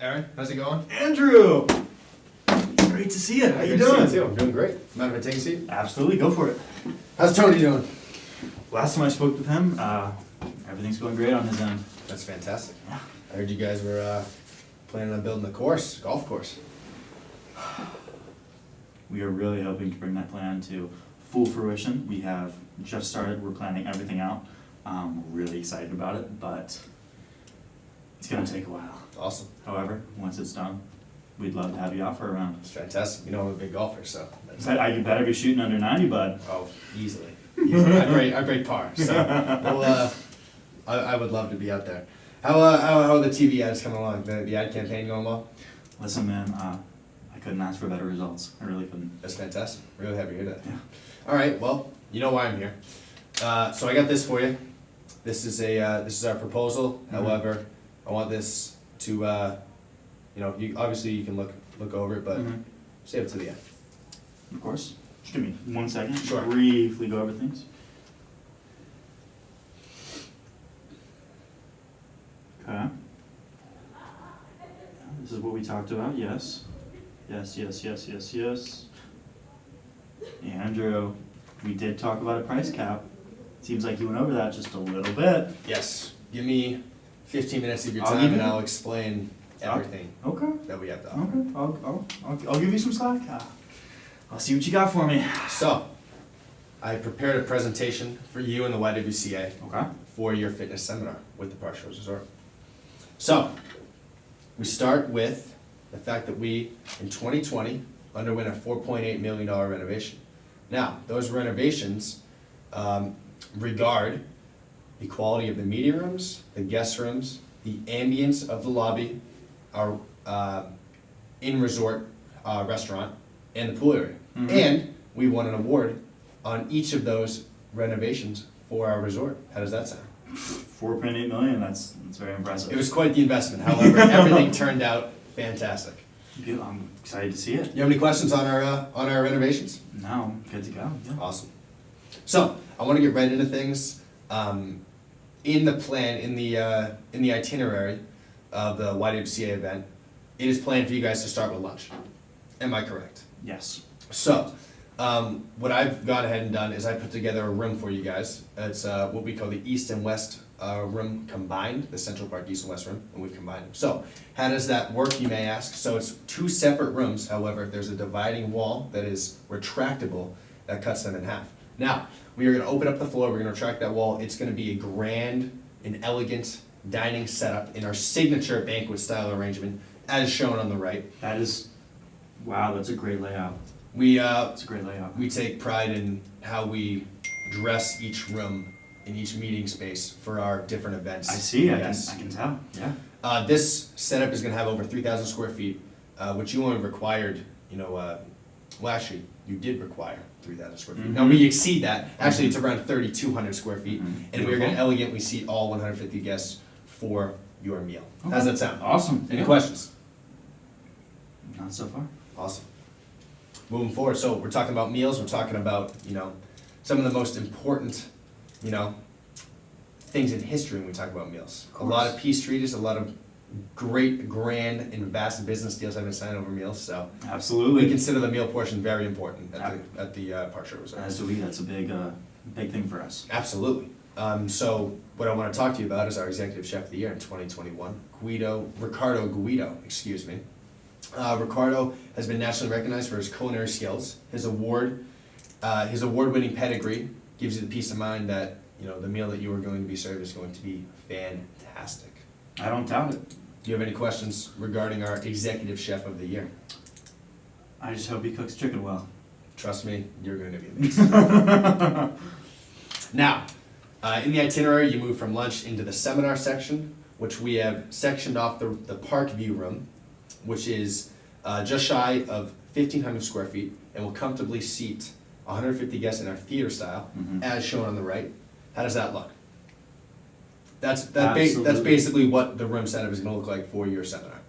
Aaron, how's it going? Andrew! Great to see you. How you doing? Too. I'm doing great. Mind if I take a seat? Absolutely, go for it. How's Tony doing? Last time I spoke with him, everything's going great on his end. That's fantastic. Yeah. I heard you guys were planning on building a golf course. We are really hoping to bring that plan to full fruition. We have just started, we're planning everything out. We're really excited about it, but it's gonna take a while. Awesome. However, once it's done, we'd love to have you out for a round. It's fantastic. You know I'm a big golfer, so. You better be shooting under 90, bud. Oh, easily. I break par, so well, I would love to be out there. How are the TV ads coming along? The ad campaign going well? Listen, man, I couldn't ask for better results. I really couldn't. That's fantastic. Really happy to hear that. Yeah. All right. Well, you know why I'm here. So I got this for you. This is our proposal. Mm-hmm. However, I want this to obviously you can look over it, but Mhm. save it to the end. Of course. Just give me 1 second. Sure. Briefly go over things. Okay. This is what we talked about, yes. Yes. Andrew, we did talk about a price cap. Seems like you went over that just a little bit. Yes. Give me 15 minutes of your I'll time, give and you- I'll explain everything Okay. that we have to offer. Okay. I'll give you some slack. I'll see what you got for me. So, I prepared a presentation for you and the YWCA Okay. for your fitness seminar with the Park Shores Resort. So, we start with the fact that we, in 2020, underwent a $4.8 million renovation. Now, those renovations regard the quality of the meeting rooms, the guest rooms, the ambience of the lobby, our in-resort restaurant, and the pool area. Mhm. And we won an award on each of those renovations for our resort. How does that sound? 4.8 million, that's very impressive. It was quite the investment, however, everything turned out fantastic. Good, I'm excited to see it. You have any questions on our renovations? No, I'm good to go. Yeah. Awesome. So, I want to get right into things. In the plan, in the itinerary of the YWCA event, it is planned for you guys to start with lunch. Am I correct? Yes. So, what I've gone ahead and done is I put together a room for you guys. It's what we call the East and West room combined, the Central Park East and West room, and we've combined them. So, how does that work, you may ask? So it's two separate rooms, however, there's a dividing wall that is retractable that cuts them in half. Now, we are gonna open up the floor, we're gonna retract that wall, it's gonna be a grand and elegant dining setup in our signature banquet style arrangement, as shown on the right. That is, wow, that's a great layout. It's a great layout. We take pride in how we dress each room in each meeting space for our different events. I see, Yes. I can tell, yeah. This setup is gonna have over 3,000 square feet, which you only required, well, actually, you did require 3,000 square feet. Now, Mhm. we exceed that. Actually, it's around 3,200 square feet, Mhm. and we're gonna Beautiful. elegantly seat all 150 guests for your meal. How's Okay. that sound? Awesome. Any Yeah. questions? Not so far. Awesome. Moving forward, so we're talking about meals, we're talking about, some of the most important, things in history when we talk about meals. Of A lot course. of peace treaties, a lot of great, grand, and vast business deals have been signed over meals, so we Absolutely. consider the meal portion very important at the Park Shore Resort. As do we, that's a big thing for us. Absolutely. So what I want to talk to you about is our executive chef of the year in 2021, Ricardo Guido, excuse me. Ricardo has been nationally recognized for his culinary skills. His award-winning pedigree gives you the peace of mind that the meal that you are going to be served is going to be fantastic. I don't doubt it. Do you have any questions regarding our executive chef of the year? I just hope he cooks chicken well. Trust me, you're going to be amazed. Now, in the itinerary, you move from lunch into the seminar section, which we have sectioned off the park view room, which is just shy of 1,500 square feet, and will comfortably seat 150 guests in our theater style, Mhm. as shown on the right. How does that look? That's Absolutely. basically what the room setup is going to look like for your seminar.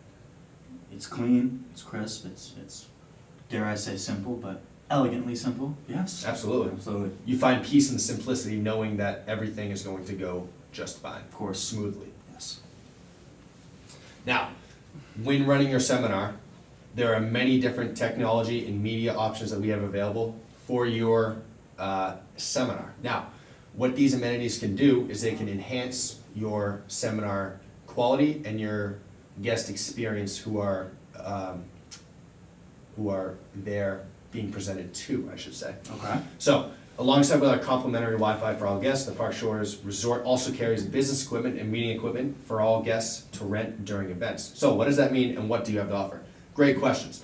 It's clean, it's crisp, it's dare I say simple, but elegantly simple. Yes. Absolutely. Absolutely. You find peace in the simplicity, knowing that everything is going to go just fine, Of course. smoothly. Yes. Now, when running your seminar, there are many different technology and media options that we have available for your seminar. Now, what these amenities can do is they can enhance your seminar quality and your guest experience who are there being presented to, I should say. Okay. So, alongside with our complimentary Wi-Fi for all guests, the Park Shores Resort also carries business equipment and meeting equipment for all guests to rent during events. So what does that mean and what do you have to offer? Great questions.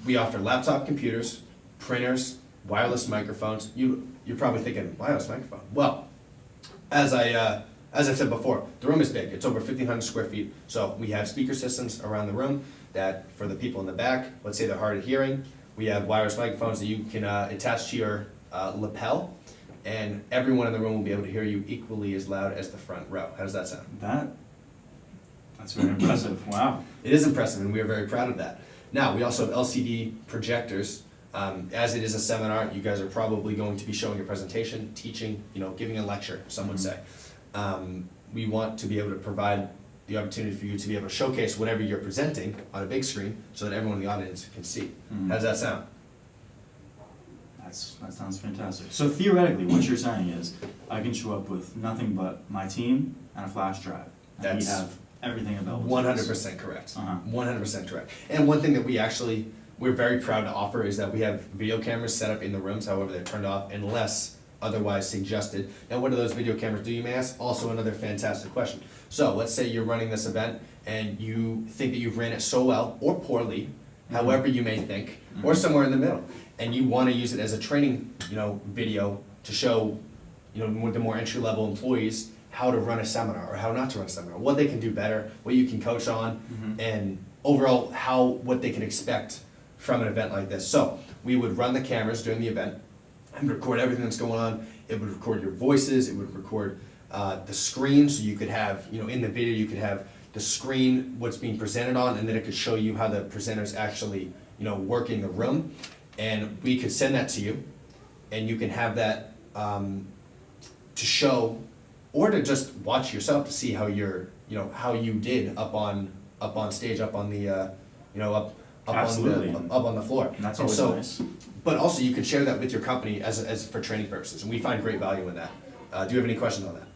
We offer laptop computers, printers, wireless microphones. You're probably thinking, wireless microphone? Well, as I said before, the room is big. It's over 1,500 square feet. So we have speaker systems around the room that for the people in the back, let's say they're hard of hearing, we have wireless microphones that you can attach to your lapel, and everyone in the room will be able to hear you equally as loud as the front row. How does that sound? That's very impressive. Wow. It is impressive, and we are very proud of that. Now, we also have LCD projectors. As it is a seminar, you guys are probably going to be showing a presentation, teaching, giving a lecture, some would say. We want to be able to provide the opportunity for you to be able to showcase whatever you're presenting on a big screen so that everyone in the audience can see. How does that sound? That sounds fantastic. So theoretically, what you're saying is, I can show up with nothing but my team and a flash drive, and we That's have everything available. 100% correct. Uh-huh. 100% correct. And one thing that we're very proud to offer is that we have video cameras set up in the rooms, however they're turned off unless otherwise suggested. Now, what do those video cameras do, you may ask? Also another fantastic question. So let's say you're running this event and you think that you've ran it so well or poorly, however you may think, or somewhere in the middle, and you want to use it as a training, video to show, the more entry-level employees how to run a seminar or how not to run a seminar, what they can do better, what you can coach on, and overall what they can expect from an event like this. So we would run the cameras during the event and record everything that's going on. It would record your voices, it would record the screen, so you could have, in the video you could have the screen, what's being presented on, and then it could show you how the presenter's actually, working the room. And we could send that to you, and you can have that to show, or to just watch yourself to see how how you did up on stage, up on the, up Absolutely. on the floor. And that's And always so- nice. But also, you can share that with your company as for training purposes, and we find great value in that. Do you have any questions on that?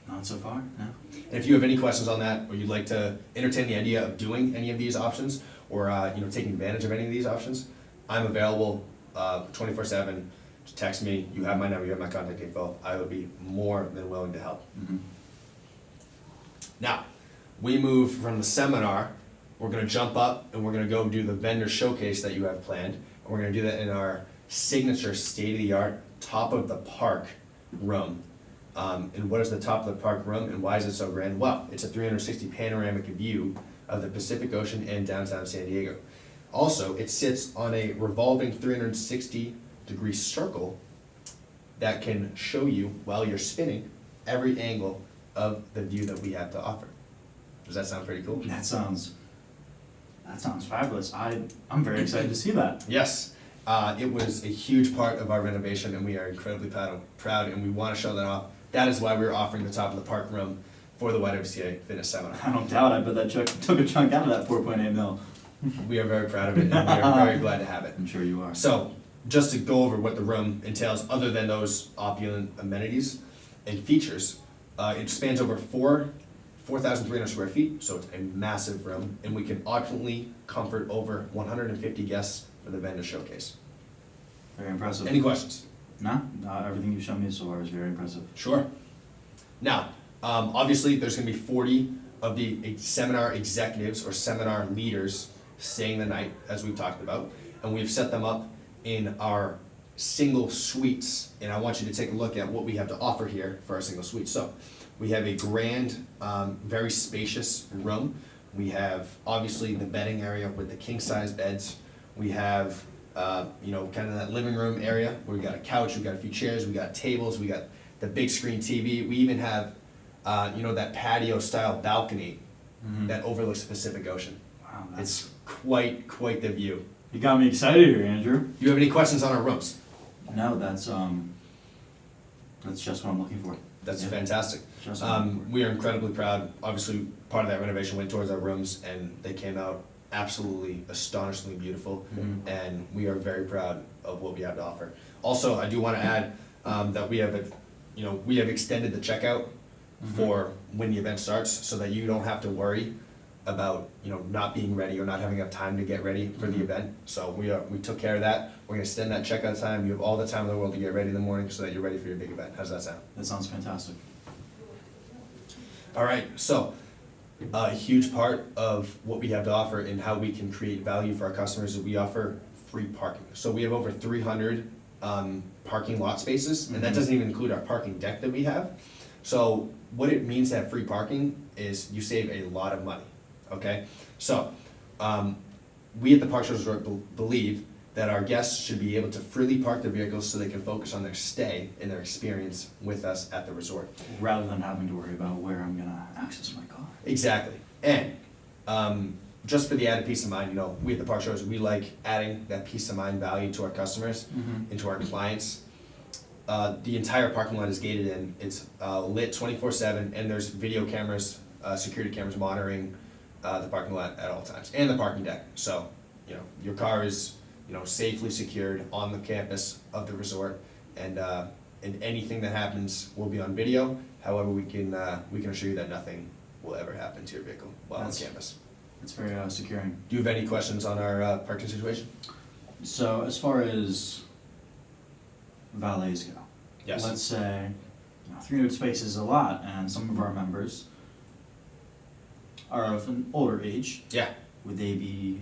Not so far, no. And if you have any questions on that, or you'd like to entertain the idea of doing any of these options, or taking advantage of any of these options, I'm available 24/7. Just text me. You have my number. You have my contact info. I would be more than willing to help. Now, we move from the seminar. We're going to jump up and we're going to go do the vendor showcase that you have planned. And we're going to do that in our signature state-of-the-art top of the park room. And what is the top of the park room and why is it so grand? Well, it's a 360 panoramic view of the Pacific Ocean and downtown San Diego. Also, it sits on a revolving 360-degree circle that can show you, while you're spinning, every angle of the view that we have to offer. Does that sound pretty cool? That sounds fabulous. I'm very excited to see that. Yes, it was a huge part of our renovation, and we are incredibly proud, and we want to show that off. That is why we're offering the top of the park room for the YWCA Fitness Seminar. I don't doubt. I bet that took a chunk out of that 4.8 mil. We are very proud of it, and we are very glad to have it. I'm sure you are. So, just to go over what the room entails, other than those opulent amenities and features, it spans over 4,300 square feet, so it's a massive room, and we can optimally comfort over 150 guests for the vendor showcase. Very impressive. Any questions? No, everything you've shown me so far is very impressive. Sure. Now, obviously, there's going to be 40 of the seminar executives or seminar leaders staying the night, as we've talked about, and we've set them up in our single suites, and I want you to take a look at what we have to offer here for our single suite. So, we have a grand, very spacious room. We have, obviously, the bedding area with the king-size beds. We have, kind of that living room area where we got a couch, we got a few chairs, we got tables, we got the big screen TV. We even have, that patio-style balcony that overlooks the Pacific Ocean. Wow, It's quite the view. You got me excited here, Andrew. Do you have any questions on our rooms? No, that's That's just what I'm looking for. That's Yeah. fantastic. Just what I'm looking for. We are incredibly proud. Obviously, part of that renovation went towards our rooms, and they came out absolutely astonishingly beautiful. Mhm. And we are very proud of what we have to offer. Also, I do want to add that we have, we have extended the checkout for when the event starts, so that you don't have to worry about not being ready or not having enough time to get ready for the Mhm. event. So we took care of that. We're gonna extend that checkout time. You have all the time in the world to get ready in the morning, so that you're ready for your big event. How's that sound? That sounds fantastic. All right, so a huge part of what we have to offer and how we can create value for our customers is we offer free parking. So we have over 300 parking lot spaces, and that Mhm. doesn't even include our parking deck that we have. So what it means to have free parking is you save a lot of money, okay? So we at the Park Shores Resort believe that our guests should be able to freely park their vehicles so they can focus on their stay and their experience with us at the resort. Rather than having to worry about where I'm gonna access my car. Exactly. And just for the added peace of mind, we at the Park Shores, we like adding that peace of mind value to our customers and to our clients. The entire parking lot is gated in. It's lit 24/7, and there's video cameras, security cameras monitoring the parking lot at all times, and the parking deck. So, your car is, safely secured on the campus of the resort, and anything that happens will be on video. However, we can assure you that nothing will ever happen to your vehicle while on That's- campus. It's very securing. Do you have any questions on our parking situation? So as far as valets go, Yes. let's say 300 spaces is a lot, and some of our members are of an older age. Yeah. Would they be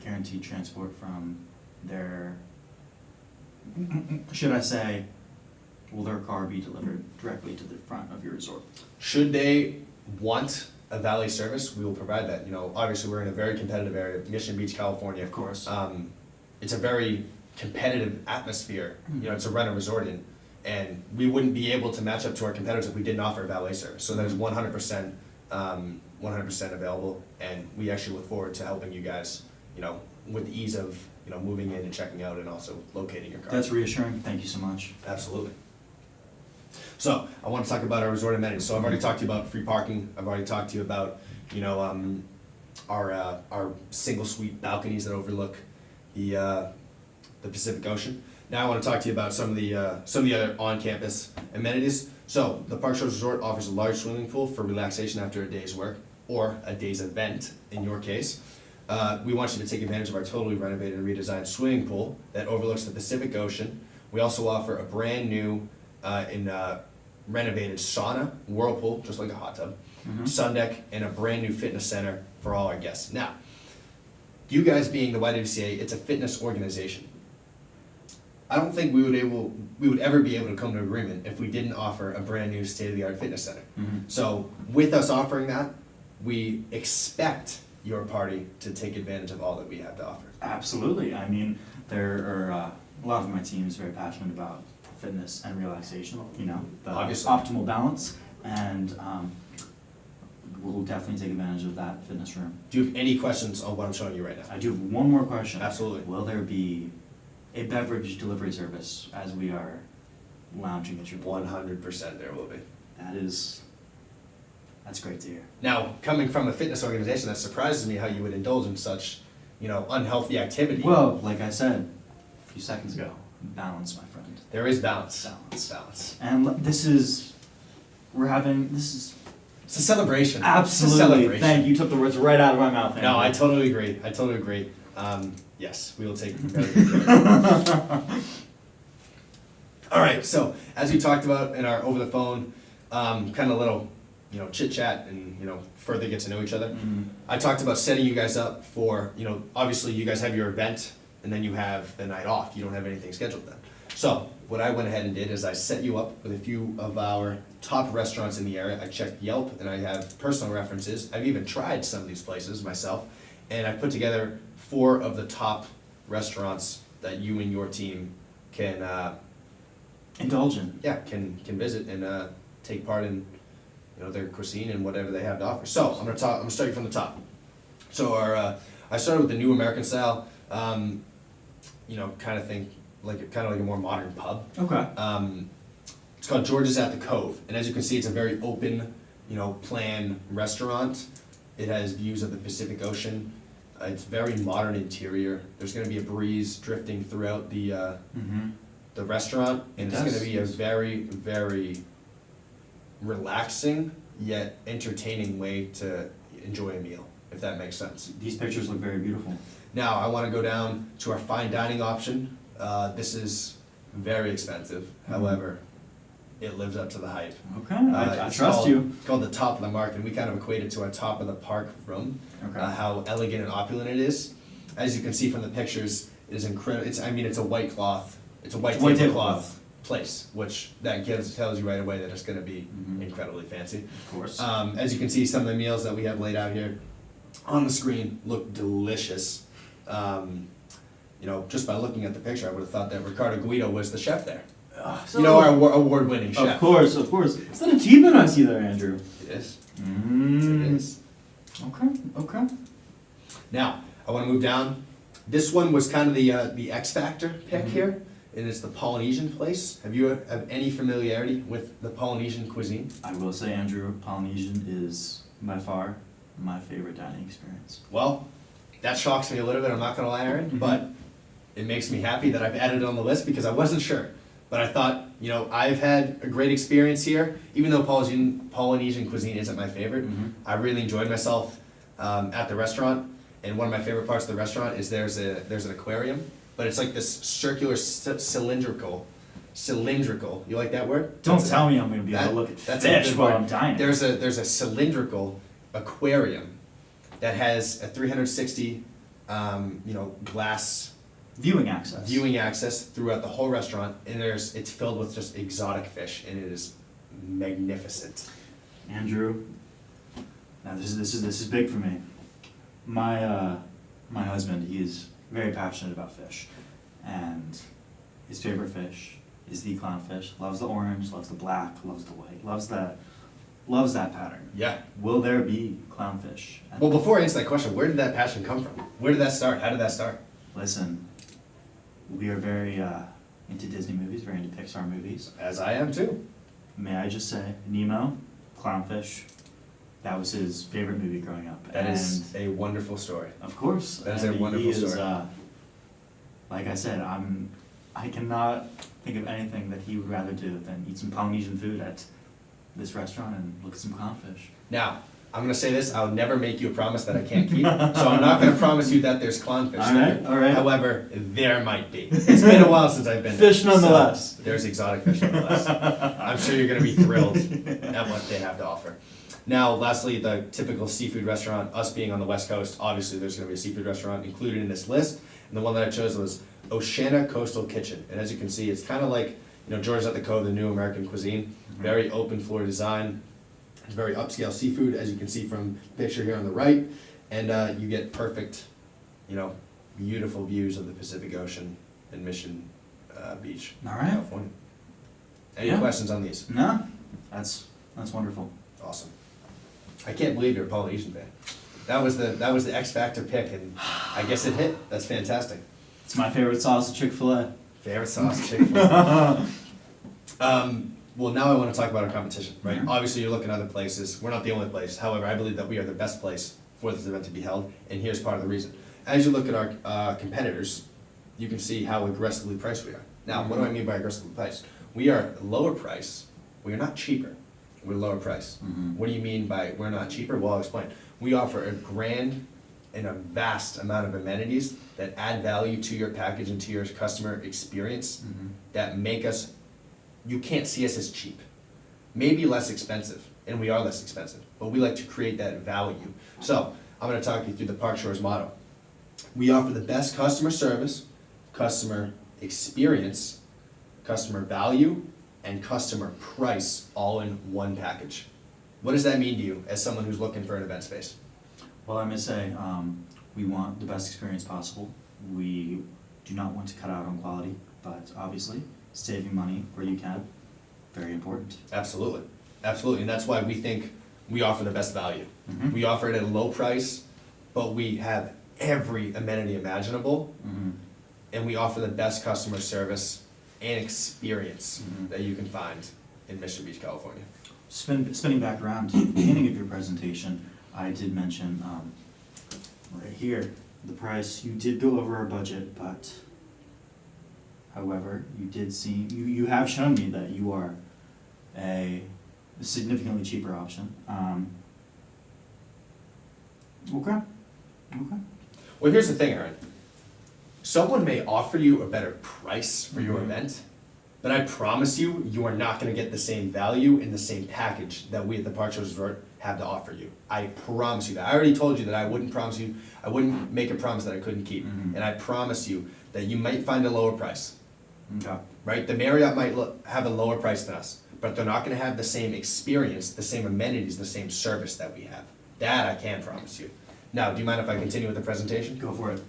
guaranteed transport from their, should I say, will their car be delivered directly to the front of your resort? Should they want a valet service, we will provide that. Obviously, we're in a very competitive area, Mission Beach, California. Of course. It's a very competitive atmosphere. It's a rental resort in, and we wouldn't be able to match up to our competitors if we didn't offer a valet service. So that is 100%, 100% available, and we actually look forward to helping you guys, with the ease of, moving in and checking out and also locating your car. That's reassuring. Thank you so much. Absolutely. So I want to talk about our resort amenities. So I've already talked to you about free parking. I've already talked to you about, our single suite balconies that overlook the Pacific Ocean. Now I want to talk to you about some of the other on-campus amenities. So the Park Shores Resort offers a large swimming pool for relaxation after a day's work or a day's event. In your case, we want you to take advantage of our totally renovated and redesigned swimming pool that overlooks the Pacific Ocean. We also offer a brand new renovated sauna, whirlpool, just like a hot tub, sun deck, and a brand new fitness center for all our guests. Now, you guys being the YWCA, it's a fitness organization. I don't think we would ever be able to come to an agreement if we didn't offer a brand new state-of-the-art fitness center. So with us offering that, we expect your party to take advantage of all that we have to offer. Absolutely. I mean, there are a lot of my team is very passionate about fitness and relaxation. The Obviously. optimal balance, and we'll definitely take advantage of that fitness room. Do you have any questions on what I'm showing you right now? I do have one more question. Absolutely. Will there be a beverage delivery service as we are lounging at your pool? 100% there will be. That's great to hear. Now, coming from a fitness organization, that surprises me how you would indulge in such, unhealthy activity. Well, like I said a few seconds ago, balance, my friend. There is balance. Balance. And this is It's a celebration. absolutely, It's a celebration. thank you, took the words right out of my mouth. No, I totally agree. Yes, we will take very good care of it. All right, so as we talked about in our over the phone, kind of little, chit chat and, further get to know each other. I talked about setting you guys up for, obviously you guys have your event and then you have the night off. You don't have anything scheduled then. So what I went ahead and did is I set you up with a few of our top restaurants in the area. I checked Yelp and I have personal references. I've even tried some of these places myself, and I put together 4 of the top restaurants that you and your team can Indulge in. can visit and take part in their cuisine and whatever they have to offer. So I'm gonna start you from the top. So I started with the new American style, kind of think like a more modern pub. Okay. It's called George's at the Cove, and as you can see, it's a very open, plan restaurant. It has views of the Pacific Ocean. It's very modern interior. There's gonna be a breeze drifting throughout the restaurant, and It it's gonna does. be a very, very relaxing yet entertaining way to enjoy a meal, if that makes sense. These pictures look very beautiful. Now, I wanna go down to our fine dining option. This is very expensive, however, it lives up to the hype. Okay, I It's trust called- you. It's called the top of the market, and we kind of equate it to our top of the park room, Okay. how elegant and opulent it is. As you can see from the pictures, it is incredible. It's a white cloth. It's a white White tablecloth place, which tells you right away that it's going to be Mhm. incredibly fancy. Of course. As you can see, some of the meals that we have laid out here on the screen look delicious. Just by looking at the picture, I would have thought that Ricardo Guido was the chef there. Our award-winning chef. Of course. Is that a T-bone I see there, Andrew? It is. Mm. It is. Okay. Now, I want to move down. This one was kind of the X Factor pick Mhm. here, and it's the Polynesian place. Have you have any familiarity with the Polynesian cuisine? I will say, Andrew, Polynesian is by far my favorite dining experience. Well, that shocks me a little bit, I'm not going to lie, Aaron, Mhm. but it makes me happy that I've added it on the list because I wasn't sure. But I thought, I've had a great experience here, even though Polynesian cuisine isn't my favorite. Mhm. I really enjoyed myself at the restaurant, and one of my favorite parts of the restaurant is there's an aquarium, but it's like this circular cylindrical. You like that word? Don't That's tell me I'm going to be able to look at that's a fish good while word. I'm dining. There's a cylindrical aquarium that has a 360 glass Viewing access. viewing access throughout the whole restaurant, and it's filled with just exotic fish, and it is magnificent. Andrew, now this is big for me. My husband, he is very passionate about fish, and his favorite fish is the clownfish. Loves the orange, loves the black, loves the white, loves that pattern. Yeah. Will there be clownfish? Well, before I answer that question, where did that passion come from? Where did that start? How did that start? Listen, we are very into Disney movies, very into Pixar movies. As I am too. May I just say, Nemo, clownfish, that was his favorite movie growing up. That is a wonderful story. Of course. That is a and wonderful he is, story. Like I said, I cannot think of anything that he would rather do than eat some Polynesian food at this restaurant and look at some clownfish. Now, I'm gonna say this, I'll never make you a promise that I can't keep, so I'm not gonna promise you that there's clownfish there. All right. However, there might be. It's been a while since I've been there. Fish nonetheless. So, there's exotic fish nonetheless. I'm sure you're gonna be thrilled at what they have to offer. Now, lastly, the typical seafood restaurant, us being on the West Coast, obviously there's gonna be a seafood restaurant included in this list, and the one that I chose was Oceana Coastal Kitchen. And as you can see, it's kind of like, George's at the Cove, the new American cuisine, very open floor design. It's very upscale seafood, as you can see from the picture here on the right, and you get perfect, beautiful views of the Pacific Ocean and Mission Beach, All right. California. Any Yeah. questions on these? No, that's wonderful. Awesome. I can't believe you're a Polynesian fan. That was the X Factor pick, and I guess it hit. That's fantastic. It's my favorite sauce at Chick-fil-A. Favorite sauce, Chick-fil-A. Well, now I want to talk about our competition, right? Mhm. Obviously, you're looking at other places. We're not the only place. However, I believe that we are the best place for this event to be held, and here's part of the reason. As you look at our competitors, you can see how aggressively priced we are. Now, what do I mean by aggressively priced? We are lower price. We are not cheaper. We're lower price. Mhm. What do you mean by we're not cheaper? Well, I'll explain. We offer a grand and a vast amount of amenities that add value to your package and to your customer experience Mhm. that make us, you can't see us as cheap. Maybe less expensive, and we are less expensive, but we like to create that value. So, I'm gonna talk you through the Park Shores motto. We offer the best customer service, customer experience, customer value, and customer price all in one package. What does that mean to you as someone who's looking for an event space? Well, I must say, we want the best experience possible. We do not want to cut out on quality, but obviously, saving money where you can, very important. Absolutely, absolutely, and that's why we think we offer the best value. Mhm. We offer it at a low price, but we have every amenity imaginable, Mhm. and we offer the best customer service and experience Mhm. that you can find in Mission Beach, California. Spinning back around to the beginning of your presentation, I did mention, right here, the price, you did go over our budget, but however, you have shown me that you are a significantly cheaper option. Okay. Well, here's the thing, Aaron. Someone may offer you a better price for your event, but I promise you, you are not gonna get the same value in the same package that we at the Park Shores Resort have to offer you. I promise you that. I already told you that I wouldn't make a promise that I couldn't keep. Mhm. And I promise you that you might find a lower price, Okay. right? The Marriott might have a lower price than us, but they're not gonna have the same experience, the same amenities, the same service that we have. That I can promise you. Now, do you mind if I continue with the presentation? Go for it.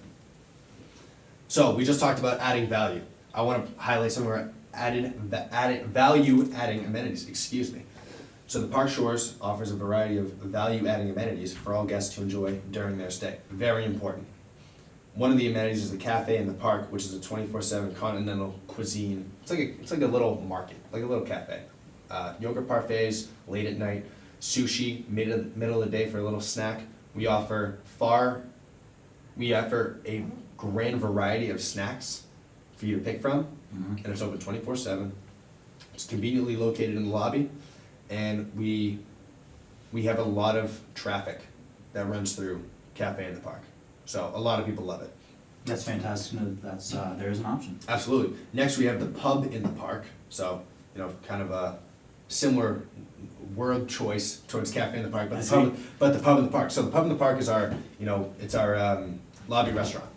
So we just talked about adding value. I want to highlight some of our value-adding amenities, excuse me. So the Park Shores offers a variety of value-adding amenities for all guests to enjoy during their stay. Very important. One of the amenities is the cafe in the park, which is a 24/7 continental cuisine. It's like a little market, like a little cafe. Yogurt parfaits late at night, sushi middle of the day for a little snack. We offer a grand variety of snacks for you to pick from, and it's open 24/7. It's conveniently located in the lobby, and we have a lot of traffic that runs through Cafe in the Park. So a lot of people love it. That's fantastic. No, that's there's an option. Absolutely. Next, we have the pub in the park. So, kind of a similar word choice towards Cafe in the Park, but the pub in the park. So the pub in the park is our, it's our lobby restaurant.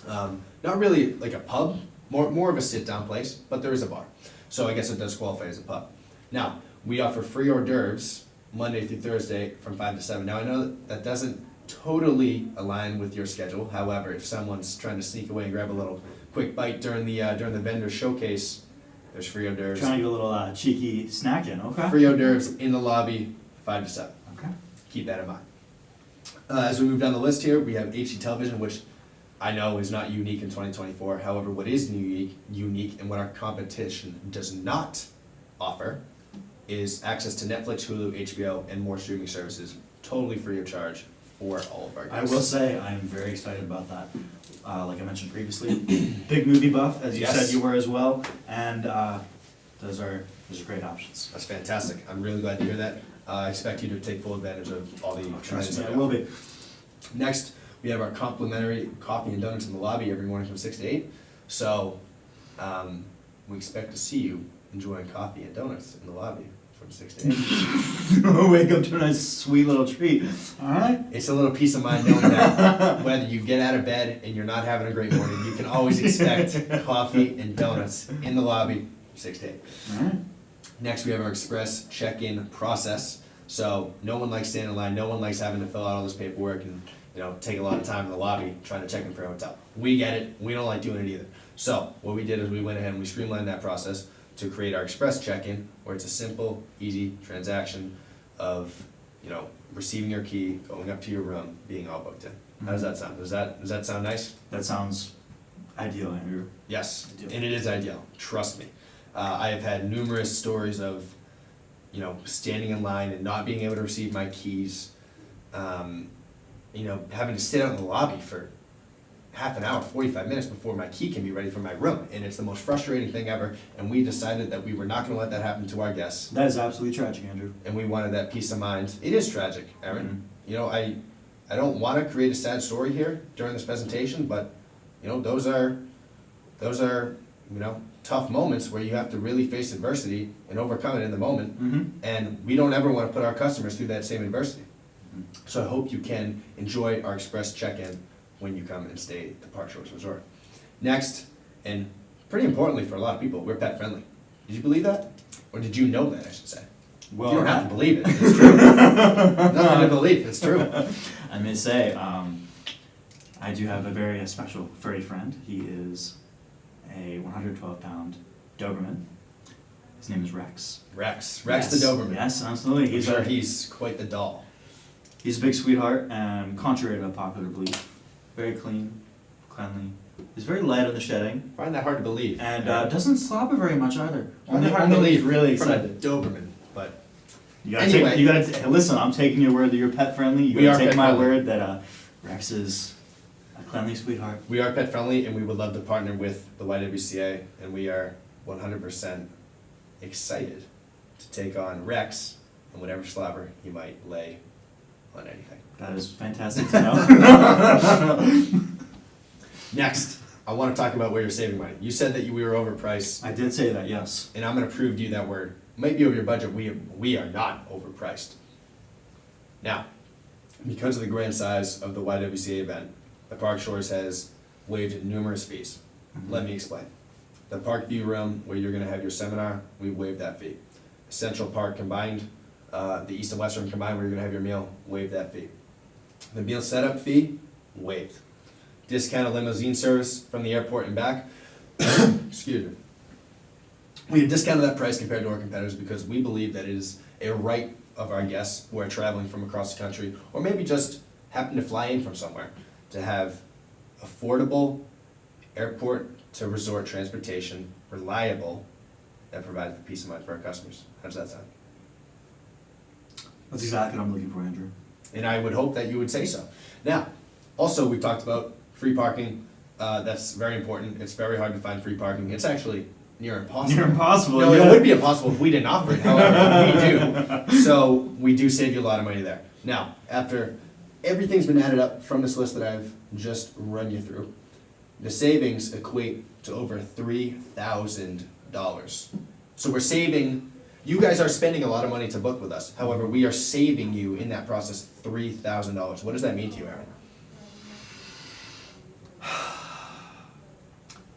Not really like a pub, more of a sit-down place, but there is a bar. So I guess it does qualify as a pub. Now, we offer free hors d'oeuvres Monday through Thursday from 5 to 7. Now, I know that doesn't totally align with your schedule. However, if someone's trying to sneak away and grab a little quick bite during the vendor showcase, there's free hors d'oeuvres. Trying to get a little cheeky snack in. Okay. Free hors d'oeuvres in the lobby, 5 to 7. Okay. Keep that in mind. As we move down the list here, we have HD television, which I know is not unique in 2024. However, what is unique and what our competition does not offer is access to Netflix, Hulu, HBO, and more streaming services, totally free of charge for all of our guests. I will say I'm very excited about that. Like I mentioned previously, big movie buff, as you Yes. said you were as well, and those are great options. That's fantastic. I'm really glad to hear that. I expect you to take full advantage of all the Trust tremendous me, I will be. Next, we have our complimentary coffee and donuts in the lobby every morning from 6 to 8. So we expect to see you enjoying coffee and donuts in the lobby from 6 to 8. Wake up to a nice sweet little treat. All right. It's a little peace of mind knowing that whether you get out of bed and you're not having a great morning, you can always expect coffee and donuts in the lobby 6 to 8. All right. Next, we have our express check-in process. So no one likes standing in line. No one likes having to fill out all this paperwork and take a lot of time in the lobby trying to check in for a hotel. We get it. We don't like doing it either. So what we did is we went ahead and we streamlined that process to create our express check-in, where it's a simple, easy transaction of receiving your key, going up to your room, being all booked in. How does that sound? Does that sound nice? That sounds ideal, Andrew. Yes, Ideal. and it is ideal. Trust me. I have had numerous stories of standing in line and not being able to receive my keys. Having to sit out in the lobby for half an hour, 45 minutes before my key can be ready for my room. And it's the most frustrating thing ever. And we decided that we were not going to let that happen to our guests. That is absolutely tragic, Andrew. And we wanted that peace of mind. It is tragic, Aaron. Mm-hmm. I don't want to create a sad story here during this presentation, but those are tough moments where you have to really face adversity and overcome it in the moment. Mm-hmm. And we don't ever want to put our customers through that same adversity. Mm-hmm. So I hope you can enjoy our express check-in when you come and stay at the Park Shores Resort. Next, and pretty importantly for a lot of people, we're pet friendly. Did you believe that? Or did you know that, I should say? Well, you don't have to believe it, it's true. Nothing to believe, it's true. I may say, I do have a very special furry friend. He is a 112-pound Doberman. His name is Rex. Rex Yes. the Doberman. Yes, absolutely. He's quite the doll. He's a big sweetheart, and contrary to popular belief, very clean, cleanly, is very light on the shedding, Find that hard to believe. and doesn't slobber very much either. Find that hard to Only believe really from a excited. Doberman, but You gotta Anyway. take, you gotta listen. I'm taking your word that you're pet friendly. You We gotta are take pet my friendly. word that Rex is a cleanly sweetheart. we are pet friendly and we would love to partner with the YWCA, and we are 100% excited to take on Rex and whatever slobber he might lay on anything. That is fantastic to know. Next, I want to talk about where you're saving money. You said that we were overpriced, I did say that, yes. and I'm going to prove to you that we're might be over your budget. We are not overpriced. Now, because of the grand size of the YWCA event, the Park Shores has waived numerous fees. Let me explain. The Park View Room, where you're gonna have your seminar, we waived that fee. Central Park combined, the East and West Room combined, where you're gonna have your meal, waived that fee. The meal setup fee, waived. Discounted limousine service from the airport and back, excuse me. We have discounted that price compared to our competitors because we believe that it is a right of our guests who are traveling from across the country, or maybe just happen to fly in from somewhere, to have affordable airport to resort transportation, reliable, that provides the peace of mind for our customers. How does that sound? That's exactly what I'm looking for, Andrew. And I would hope that you would say so. Now, also, we've talked about free parking. That's very important. It's very hard to find free parking. It's actually near impossible. Near impossible, No, yeah. it would be impossible if we didn't offer it. However, we do. So we do save you a lot of money there. Now, after everything's been added up from this list that I've just run you through, the savings equate to over $3,000. So we're saving. You guys are spending a lot of money to book with us. However, we are saving you in that process $3,000. What does that mean to you, Aaron?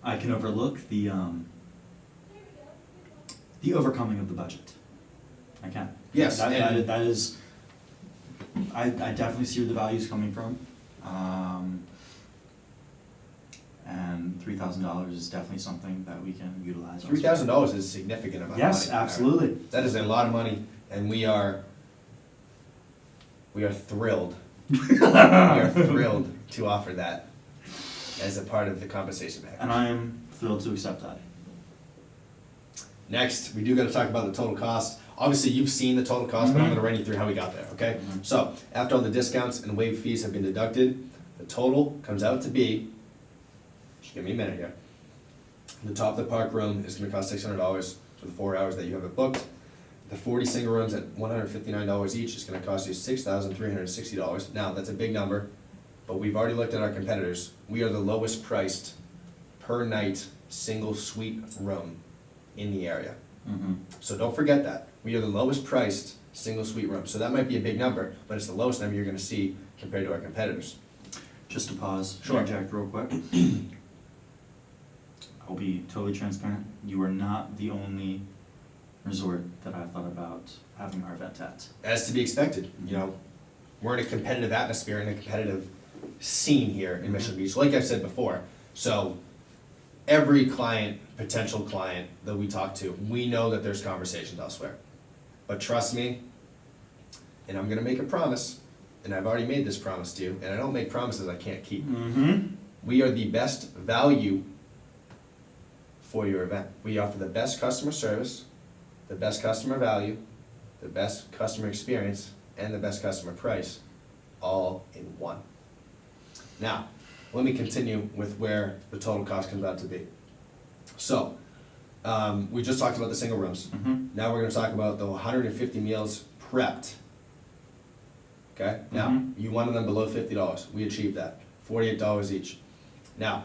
I can overlook the overcoming of the budget. I can. Yes, That and- is. I definitely see where the value's coming from. And $3,000 is definitely something that we can utilize. $3,000 is a significant amount of money. Yes, absolutely. That is a lot of money, and we are thrilled. We are thrilled to offer that as a part of the compensation package. And I am thrilled to accept that. Next, we do got to talk about the total cost. Obviously, you've seen the total cost, but I'm Mhm. going to run you through how we got there, okay? Mhm. So, after all the discounts and waived fees have been deducted, the total comes out to be, just give me a minute here. The top of the park room is going to cost $600 for the 4 hours that you have it booked. The 40 single rooms at $159 each is going to cost you $6,360. Now, that's a big number, but we've already looked at our competitors. We are the lowest priced per night single suite room in the area. Mm-hmm. So don't forget that. We are the lowest priced single suite room. So that might be a big number, but it's the lowest number you're gonna see compared to our competitors. Just to pause, Sure. interject real quick. I'll be totally transparent. You are not the only resort that I thought about having our event at. As to be expected, you know, we're in a competitive atmosphere and a competitive scene here in Mission Beach, like I've said before. So every client, potential client that we talk to, we know that there's conversations elsewhere. But trust me, and I'm gonna make a promise, and I've already made this promise to you, and I don't make promises I can't keep. Mm-hmm. We are the best value for your event. We offer the best customer service, the best customer value, the best customer experience, and the best customer price, all in one. Now, let me continue with where the total cost comes out to be. So, we just talked about the single rooms. Mm-hmm. Now we're gonna talk about the 150 meals prepped. Okay, now, Mhm. you wanted them below $50, we achieved that, $48 each. Now,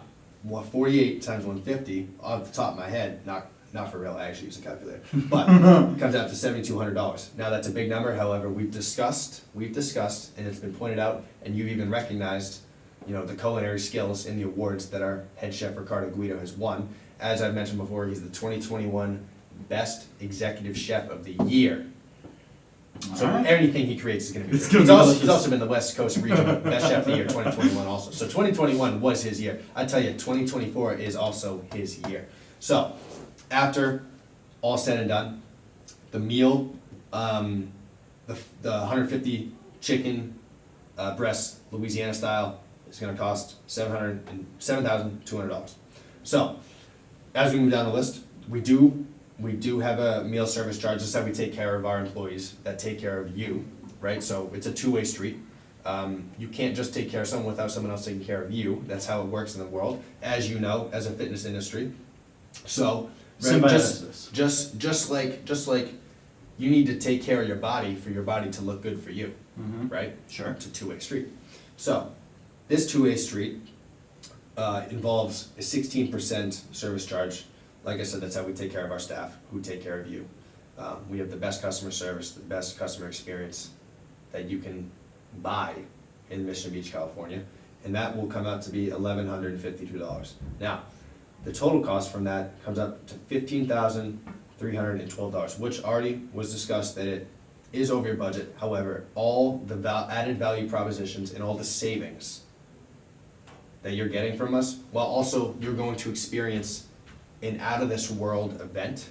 48 times 150, off the top of my head, not for real, I actually use a calculator, but it comes out to $7,200. Now, that's a big number, however, we've discussed, and it's been pointed out, and you've even recognized, you know, the culinary skills in the awards that our head chef Ricardo Guido has won. As I've mentioned before, he's the 2021 Best Executive Chef of the Year. So Alright. anything he creates is going to be It's good. gonna be He's delicious. also been the West Coast Regional Best Chef of the Year 2021 also. So 2021 was his year. I tell you, 2024 is also his year. So after all said and done, the meal, the 150 chicken breasts, Louisiana style, is gonna cost $7,200. So, as we move down the list, we do have a meal service charge. That's how we take care of our employees that take care of you, right? So it's a two-way street. You can't just take care of someone without someone else taking care of you. That's how it works in the world, as you know, as a fitness industry. So, right, Symbiosis. just like you need to take care of your body for your body to look good for you, Mhm. right? Sure. It's a two-way street. So, this two-way street involves a 16% service charge. Like I said, that's how we take care of our staff, who take care of you. We have the best customer service, the best customer experience that you can buy in Mission Beach, California, and that will come out to be $1,152. Now, the total cost from that comes up to $15,312, which already was discussed that it is over your budget. However, all the added value propositions and all the savings that you're getting from us, while also you're going to experience an out-of-this-world event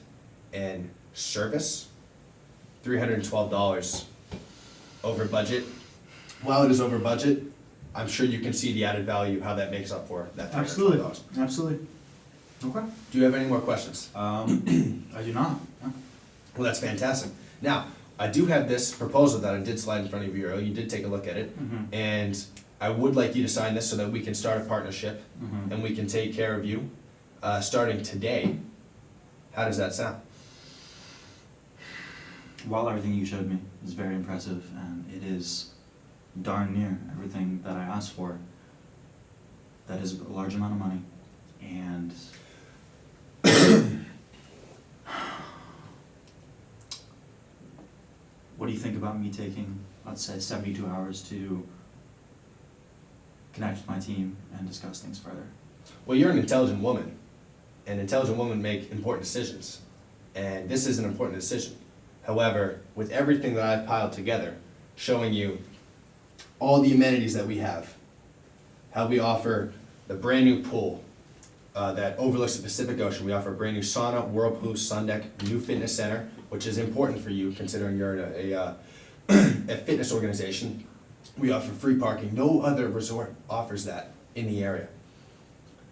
and service, $312 over budget. While it is over budget, I'm sure you can see the added value, how that makes up for that $312. Absolutely. Okay. Do you have any more questions? I do not. No. Well, that's fantastic. Now, I do have this proposal that I did slide in front of you earlier. You did take a look at it. Mhm. And I would like you to sign this so that we can start a partnership Mhm. and we can take care of you starting today. How does that sound? While everything you showed me is very impressive, and it is darn near everything that I asked for, that is a large amount of money, and what do you think about me taking, let's say, 72 hours to connect with my team and discuss things further? Well, you're an intelligent woman, and intelligent women make important decisions, and this is an important decision. However, with everything that I've piled together, showing you all the amenities that we have, how we offer the brand new pool that overlooks the Pacific Ocean. We offer a brand new sauna, whirlpool, sun deck, new fitness center, which is important for you considering you're in a fitness organization. We offer free parking. No other resort offers that in the area.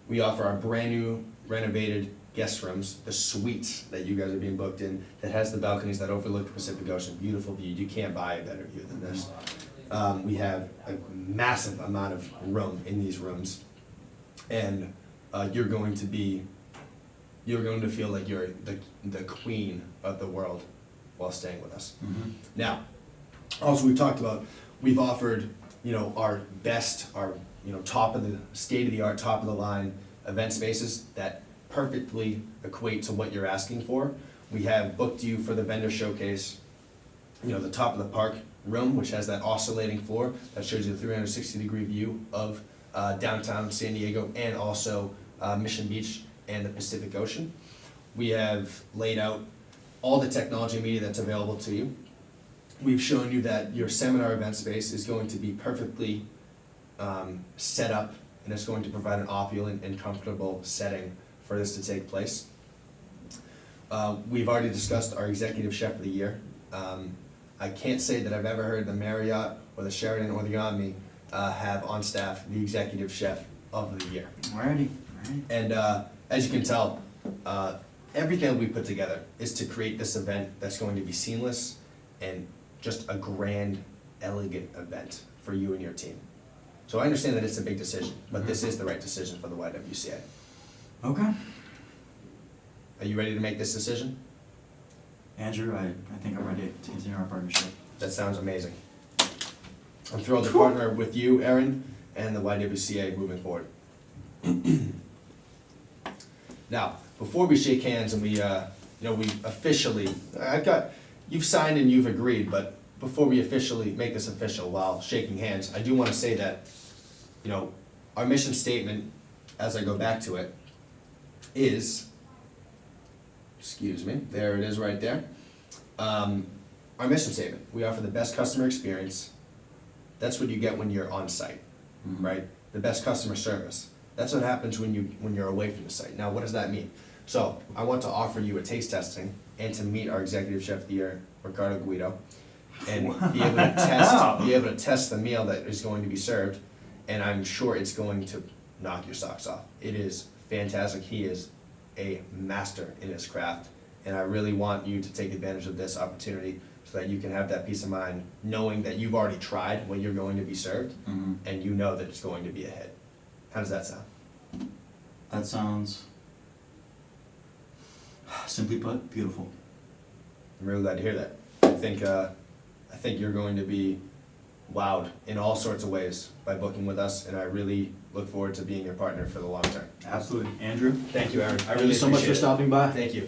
We offer our brand new renovated guest rooms, the suites that you guys are being booked in, that has the balconies that overlook the Pacific Ocean. Beautiful view. You can't buy a better view than this. We have a massive amount of room in these rooms, and you're going to feel like you're the queen of the world while staying with us. Mm-hmm. Now, also we've offered, our best, our, top of the state-of-the-art, top of the line event spaces that perfectly equate to what you're asking for. We have booked you for the vendor showcase, the top of the park room, which has that oscillating floor that shows you the 360-degree view of downtown San Diego and also Mission Beach and the Pacific Ocean. We have laid out all the technology and media that's available to you. We've shown you that your seminar event space is going to be perfectly set up, and it's going to provide an opulent and comfortable setting for this to take place. We've already discussed our executive chef of the year. I can't say that I've ever heard the Marriott or the Sheraton or the Omni have on staff the executive chef of the year. Alrighty. And as you can tell, everything that we put together is to create this event that's going to be seamless and just a grand, elegant event for you and your team. So I understand that it's a big decision, but this is the right decision for the YWCA. Okay. Are you ready to make this decision? Andrew, I think I'm ready to continue our partnership. That sounds amazing. I'm thrilled to partner with you, Erin, and the YWCA moving forward. Now, before we shake hands and we officially, you've signed and you've agreed, but before we officially make this official while shaking hands, I do want to say that, our mission statement, as I go back to it, is, there it is right there. Our mission statement, we offer the best customer experience. That's what you get when you're on site, Mhm. right? The best customer service. That's what happens when you're away from the site. Now, what does that mean? So, I want to offer you a taste testing and to meet our executive chef of the year, Ricardo Guido, and be able to test the meal that is going to be served, and I'm sure it's going to knock your socks off. It is fantastic. He is a master in his craft, and I really want you to take advantage of this opportunity so that you can have that peace of mind knowing that you've already tried what you're going to be served, and you know that it's going to be a hit. How does that sound? That sounds, simply put, beautiful. I'm really glad to hear that. I think you're going to be wowed in all sorts of ways by booking with us, and I really look forward to being your partner for the long term. Absolutely. Andrew, Thank you, Aaron. I thank really you so much for appreciate it. stopping by. Thank you.